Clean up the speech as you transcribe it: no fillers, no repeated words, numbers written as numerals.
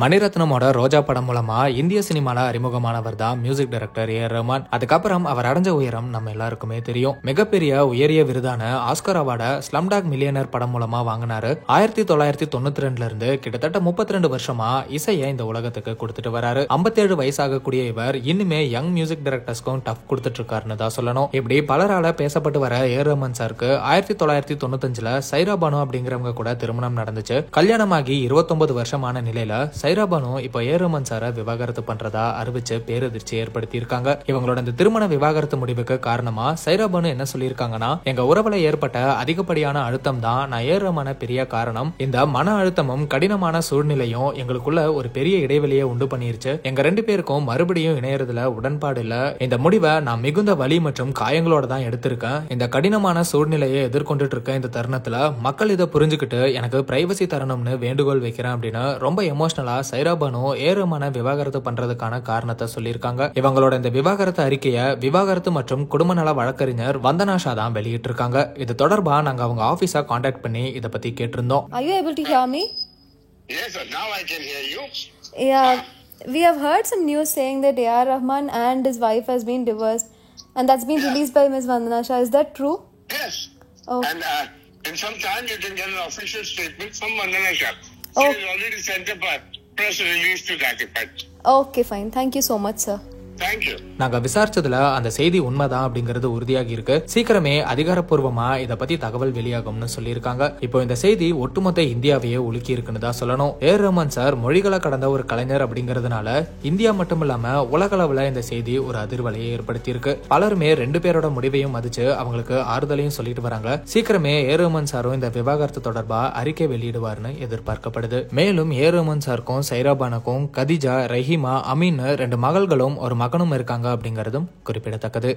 மணிரத்னமோட ரோஜா படம் மூலமா இந்திய சினிமால அறிமுகமானவர் தான் மியூசிக் டைரக்டர் ஏ.ஆர். ரஹ்மான். அதுக்கப்புறம் அவர் அடைஞ்ச உயரம் நம்ம எல்லாருக்குமே தெரியும். மிகப்பெரிய உயரிய விருதான ஆஸ்கர் அவார்டை ஸ்லம்டாக் மில்லியனர் படம் மூலமா வாங்கினாரு. 1992 இருந்து கிட்டத்தட்ட 32 வருஷமா இசையை இந்த உலகத்துக்கு கொடுத்துட்டு வராரு. 57 வயசாகக்கூடிய இவர் இன்னுமே யங் மியூசிக் டைரக்டர்ஸ்க்கும் டஃப் கொடுத்துட்டு இருக்காருன்னு தான் சொல்லணும். இப்படி பலரால பேசப்பட்டு வர ஏ.ஆர். ரஹ்மான் சாருக்கு 1995 சைரா பானு அப்படிங்கிறவங்க கூட திருமணம் நடந்துச்சு. கல்யாணமாகி 29 வருஷமான நிலையில சைரா பானு இப்ப ஏ.ஆர். ரஹ்மான் சாரை விவாகரத்து பண்றதா அறிவிச்சு பேரதிர்ச்சி ஏற்படுத்தி இருக்காங்க. இவங்களோட இந்த திருமண விவாகரத்து முடிவுக்கு காரணமா சைரா பானு என்ன சொல்லியிருக்காங்கன்னா, எங்க உறவுல ஏற்பட்ட அதிகப்படியான அழுத்தம் தான் நான் ஏ.ஆர். ரஹ்மான பெரிய காரணம். இந்த மன அழுத்தமும் கடினமான சூழ்நிலையும் எங்களுக்குள்ள ஒரு பெரிய இடைவெளியை உண்டு பண்ணிருச்சு. எங்க ரெண்டு பேருக்கும் மறுபடியும் இணையறதுல உடன்பாடு இல்ல. இந்த முடிவை நான் மிகுந்த வலி மற்றும் காயங்களோட தான் எடுத்திருக்கேன். இந்த கடினமான சூழ்நிலையை எதிர்கொண்டுட்டு இருக்க இந்த தருணத்துல மக்கள் இதை புரிஞ்சுக்கிட்டு எனக்கு பிரைவசி தரணும்னு வேண்டுகோள் வைக்கிறேன் அப்படின்னு ரொம்ப எமோஷனலா சைரா பானு ஏ.ஆர். ரஹ்மான விவாகரத்து பண்றதுக்கான காரணத்தை சொல்லியிருக்காங்க. இவங்களோட இந்த விவாகரத்து அறிக்கையை விவாகரத்து மற்றும் குடும்ப நல வழக்கறிஞர் வந்தனா ஷா தான் வெளியிட்டு இருக்காங்க. இது தொடர்பா நாங்க அவங்க ஆபீஸா கான்டாக்ட் பண்ணி இத பத்தி கேட்டிருந்தோம். Are you able to hear me? Yes, sir. Now I can hear you. Yeah, we have heard some news saying that A.R. Rahman and his wife has been divorced, and that's been released by Ms. Vandana Shah. Is that true? Yes. Oh. And in some time you can get an official statement from Vandana Shah. She Oh. has already sent up a press release to that effect. Okay, fine. Thank you so much, sir. Thank you. நாங்க விசாரிச்சதுல அந்த செய்தி உண்மைதான் அப்படிங்கிறது உறுதியாகி இருக்கு. சீக்கிரமே அதிகாரப்பூர்வமா இத பத்தி தகவல் வெளியாகும்னு சொல்லியிருக்காங்க. இப்போ இந்த செய்தி ஒட்டுமொத்த இந்தியாவையே உலுக்கி இருக்குன்னு தான் சொல்லணும். ஏ.ஆர். ரஹ்மான் சார் மொழிகளை கடந்த ஒரு கலைஞர் அப்படிங்கறதுனால இந்தியா மட்டும் இல்லாம உலகளவுல இந்த செய்தி ஒரு அதிர்வலையை ஏற்படுத்தி இருக்கு. பலருமே ரெண்டு பேரோட முடிவையும் மதிச்சு அவங்களுக்கு ஆறுதலையும் சொல்லிட்டு வராங்க. சீக்கிரமே ஏ.ஆர். ரஹ்மான் சாரும் இந்த விவாகரத்து தொடர்பா அறிக்கை வெளியிடுவார்னு எதிர்பார்க்கப்படுது. மேலும் ஏ.ஆர். ரஹ்மான் சாருக்கும் சைரா பானுக்கும் கதிஜா, ரஹீமா, அமீன் 2 மகள்களும் ஒரு மகனும் இருக்காங்க அப்படிங்கறதும் குறிப்பிடத்தக்கது.